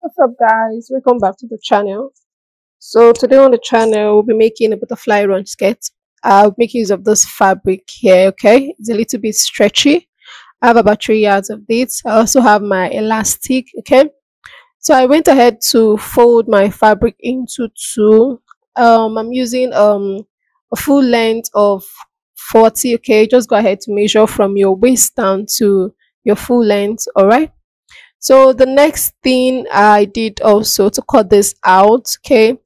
What's up, guys? Welcome back to the channel. So today on the channel, we'll be making a butterfly run skirt. I'll make use of this fabric here. Okay, it's a little bit stretchy. I have about 3 yards of this. I also have my elastic. Okay, so I went ahead to fold my fabric into two. I'm using a full length of 40. Okay, just go ahead to measure from your waist down to your full length. All right. So the next thing I did also to cut this out, okay,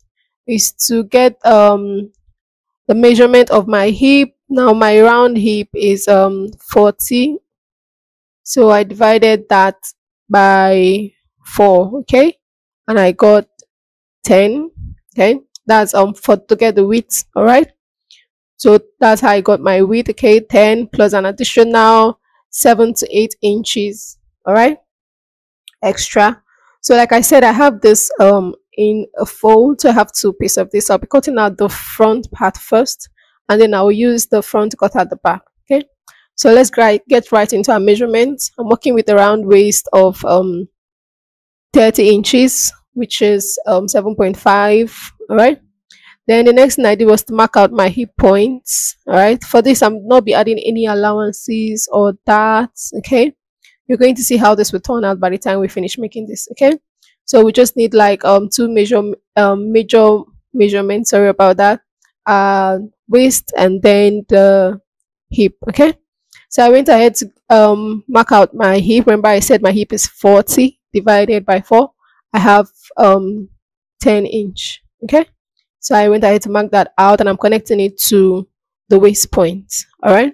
is to get the measurement of my hip. Now my round hip is 40. So I divided that by 4, okay? And I got 10. Okay. That's for to get the width, all right? So that's how I got my width, okay? 10 plus an additional 7 to 8 inches, all right? Extra. So like I said, I have this in a fold, so I have two pieces of this. I'll be cutting out the front part first, and then I'll use the front to cut out the back. Okay, so let's get right into our measurements. I'm working with a round waist of 30 inches, which is 7.5. All right. Then the next thing I did was to mark out my hip points. All right. For this, I'm not be adding any allowances or darts. Okay, you're going to see how this will turn out by the time we finish making this. Okay, so we just need like two major measurements, sorry about that, waist and then the hip. Okay, so I went ahead to mark out my hip. Remember I said my hip is 40 divided by 4. I have 10 inch. Okay, so I went ahead to mark that out, and I'm connecting it to the waist point. All right,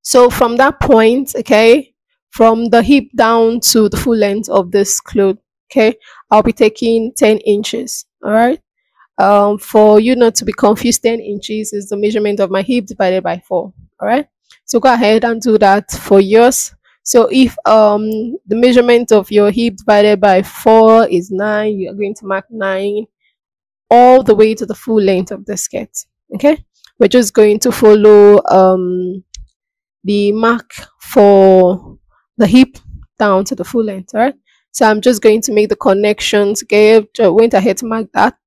so from that point, okay, from the hip down to the full length of this cloth, okay, I'll be taking 10 inches. All right, for you not to be confused, 10 inches is the measurement of my hip divided by 4. All right, so go ahead and do that for yours. So if the measurement of your hip divided by 4 is 9, you are going to mark 9 all the way to the full length of the skirt. Okay, we're just going to follow the mark for the hip down to the full length. All right, so I'm just going to make the connections. Okay, I went ahead to mark that.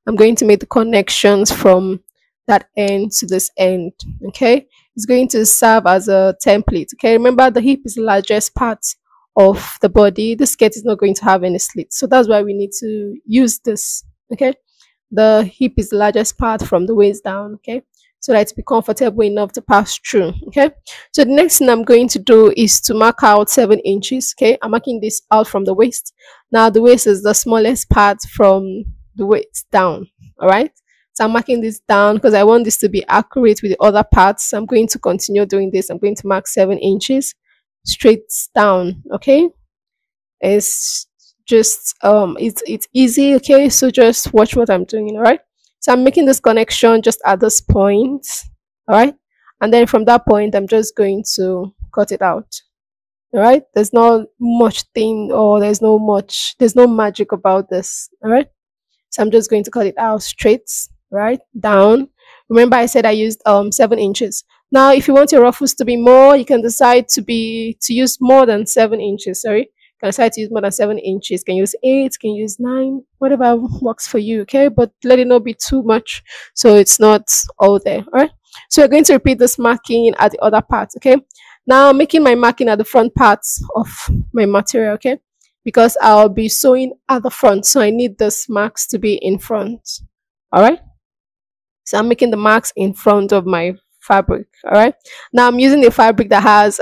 I'm going to make the connections from that end to this end. Okay, it's going to serve as a template. Okay, remember the hip is the largest part of the body. The skirt is not going to have any slits, so that's why we need to use this. Okay, the hip is the largest part from the waist down. Okay, so that it's be comfortable enough to pass through. Okay, so the next thing I'm going to do is to mark out 7 inches. Okay, I'm marking this out from the waist. Now the waist is the smallest part from the waist down. All right, so I'm marking this down because I want this to be accurate with the other parts. So I'm going to continue doing this. I'm going to mark 7 inches straight down. Okay, it's just it's easy. Okay, so just watch what I'm doing. All right, so I'm making this connection just at this point. All right, and then from that point I'm just going to cut it out. All right, there's not much thing, or there's no magic about this. All right, so I'm just going to cut it out straight, right down. Remember I said I used 7 inches. Now if you want your ruffles to be more, you can decide to use more than 7 inches. Sorry, can decide to use more than 7 inches. Can use 8, can use 9, whatever works for you. Okay, but let it not be too much so it's not all there. All right, so we're going to repeat this marking at the other part. Okay, now I'm making my marking at the front parts of my material. Okay, because I'll be sewing at the front, so I need this marks to be in front. All right, so I'm making the marks in front of my fabric. All right, now I'm using a fabric that has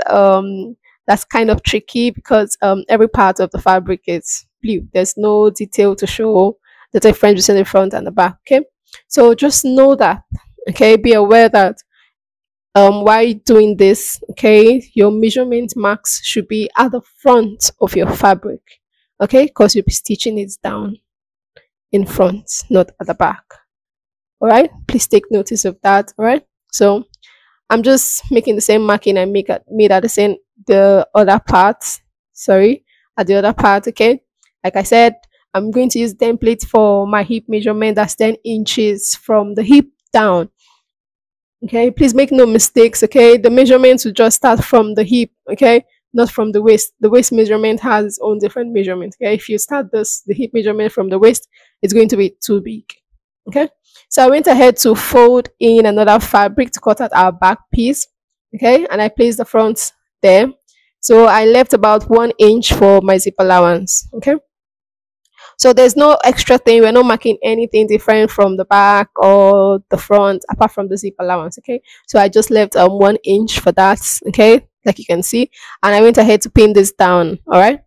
that's kind of tricky because every part of the fabric is blue. There's no detail to show the difference between the front and the back. Okay, so just know that. Okay, be aware that while doing this, okay, your measurement marks should be at the front of your fabric. Okay, because you'll be stitching it down in front, not at the back. All right, please take notice of that. All right, so I'm just making the same marking I made at the other part. Sorry, at the other part. Okay, like I said, I'm going to use template for my hip measurement. That's 10 inches from the hip down. Okay, please make no mistakes. Okay, the measurements will just start from the hip. Okay, not from the waist. The waist measurement has its own different measurement. Okay, if you start the hip measurement from the waist, it's going to be too big. Okay, so I went ahead to fold in another fabric to cut out our back piece. Okay, and I placed the front there. So I left about 1 inch for my zip allowance. Okay, so there's no extra thing. We're not marking anything different from the back or the front apart from the zip allowance. Okay, so I just left 1 inch for that. Okay, like you can see, and I went ahead to pin this down. All right,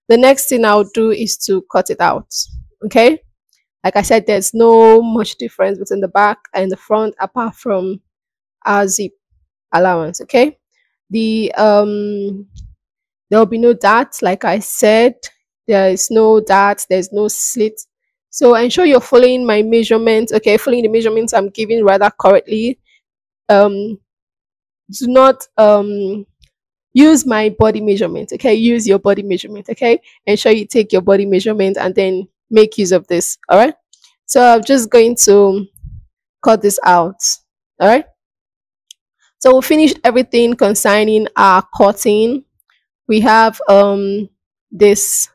the next thing I'll do is to cut it out. Okay, like I said, there's no much difference between the back and the front apart from our zip allowance. Okay, the there will be no dart, like I said. There is no dart, there's no slit. So ensure you're following my measurements. Okay, following the measurements I'm giving rather correctly. Do not use my body measurement. Okay, use your body measurement. Okay, ensure you take your body measurement and then make use of this. All right, so I'm just going to cut this out. All right, so we finished everything concerning our cutting. We have this.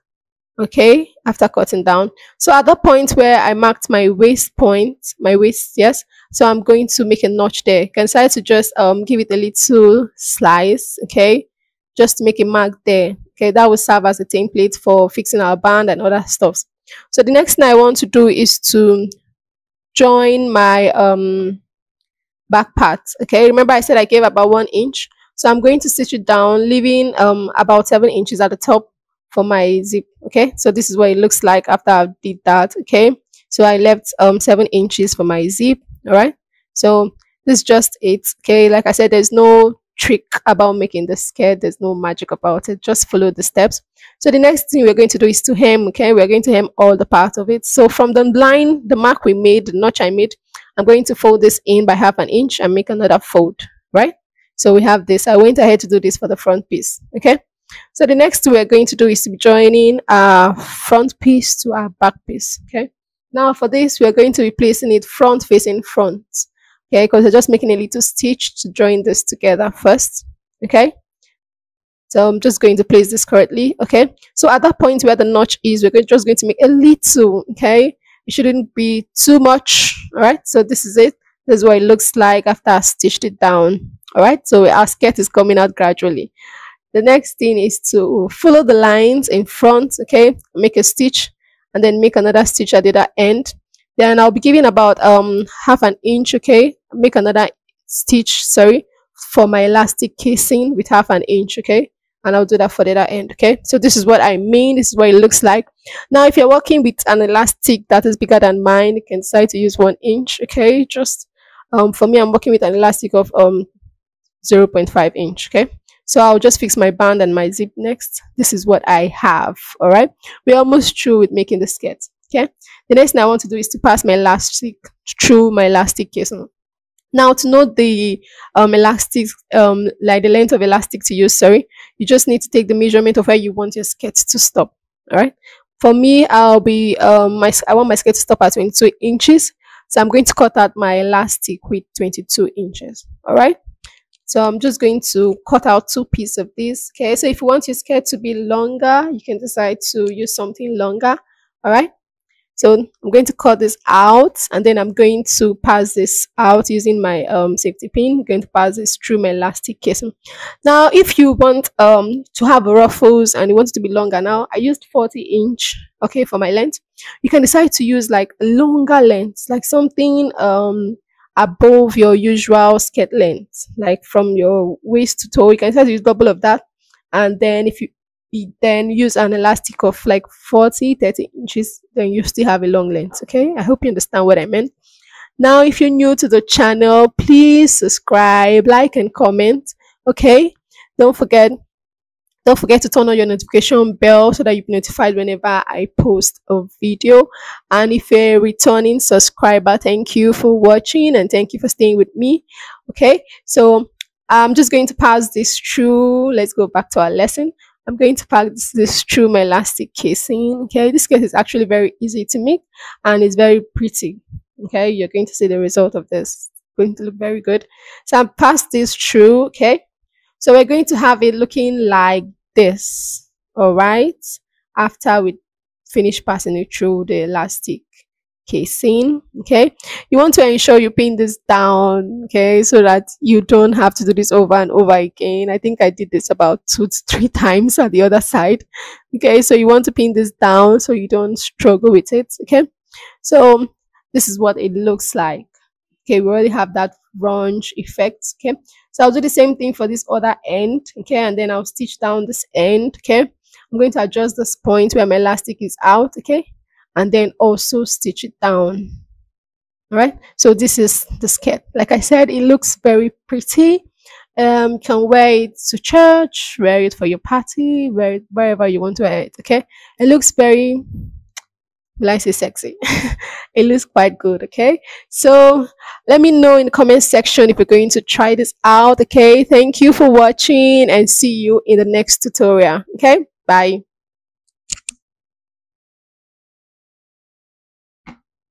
Okay, after cutting down, so at the point where I marked my waist point, my waist, yes, so I'm going to make a notch there. You can decide to just give it a little slice. Okay, just to make a mark there. Okay, that will serve as a template for fixing our band and other stuff. So the next thing I want to do is to join my back part. Okay, remember I said I gave about 1 inch, so I'm going to stitch it down, leaving about 7 inches at the top for my zip. Okay, so this is what it looks like after I did that. Okay, so I left 7 inches for my zip. All right, so this is just it. Okay, like I said, there's no trick about making the skirt, there's no magic about it, just follow the steps. So the next thing we're going to do is to hem. Okay, we're going to hem all the parts of it. So from the line, the mark we made, the notch I made, I'm going to fold this in by 1/2 inch and make another fold. Right, so we have this. I went ahead to do this for the front piece. Okay, so the next thing we're going to do is to be joining our front piece to our back piece. Okay, now for this we're going to be placing it front facing front. Okay, because we're just making a little stitch to join this together first. Okay, so I'm just going to place this correctly. Okay, so at that point where the notch is, we're just going to make a little. Okay, it shouldn't be too much. All right, so this is it. This is what it looks like after I stitched it down. All right, so our skirt is coming out gradually. The next thing is to follow the lines in front. Okay, make a stitch and then make another stitch at the other end. Then I'll be giving about 1/2 inch. Okay, make another stitch, sorry, for my elastic casing with 1/2 inch. Okay, and I'll do that for the other end. Okay, so this is what I mean, this is what it looks like. Now if you're working with an elastic that is bigger than mine, you can decide to use 1 inch. Okay, just for me, I'm working with an elastic of 0.5 inch. Okay, so I'll just fix my band and my zip next. This is what I have. All right, we're almost through with making the skirt. Okay, the next thing I want to do is to pass my elastic through my elastic casing. Now to know the elastic, like the length of elastic to use, sorry, you just need to take the measurement of where you want your skirt to stop. All right, for me, I'll be I want my skirt to stop at 22 inches, so I'm going to cut out my elastic with 22 inches. All right, so I'm just going to cut out 2 pieces of this. Okay, so if you want your skirt to be longer, you can decide to use something longer. All right, so I'm going to cut this out and then I'm going to pass this out using my safety pin. I'm going to pass this through my elastic casing. Now if you want to have ruffles and you want it to be longer, now I used 40 inch, okay, for my length. You can decide to use like a longer length, like something above your usual skirt length, like from your waist to toe. You can decide to use double of that, and then if you then use an elastic of like 30 inches, then you still have a long length. Okay, I hope you understand what I meant. Now if you're new to the channel, please subscribe, like and comment. Okay, don't forget to turn on your notification bell so that you'll be notified whenever I post a video. And if you're a returning subscriber, thank you for watching and thank you for staying with me. Okay, so I'm just going to pass this through. Let's go back to our lesson. I'm going to pass this through my elastic casing. Okay, this case is actually very easy to make and it's very pretty. Okay, you're going to see the result of this. It's going to look very good. So I'll pass this through. Okay, so we're going to have it looking like this. All right, after we finish passing it through the elastic casing. Okay, you want to ensure you pin this down, okay, so that you don't have to do this over and over again. I think I did this about 2 to 3 times at the other side. Okay, so you want to pin this down so you don't struggle with it. Okay, so this is what it looks like. Okay, we already have that runge effect. Okay, so I'll do the same thing for this other end. Okay, and then I'll stitch down this end. Okay, I'm going to adjust this point where my elastic is out. Okay, and then also stitch it down. All right, so this is the skirt. Like I said, it looks very pretty. You can wear it to church, wear it for your party, wear it wherever you want to wear it. Okay, it looks very, will I say sexy? It looks quite good. Okay, so let me know in the comment section if you're going to try this out. Okay, thank you for watching and see you in the next tutorial. Okay, bye.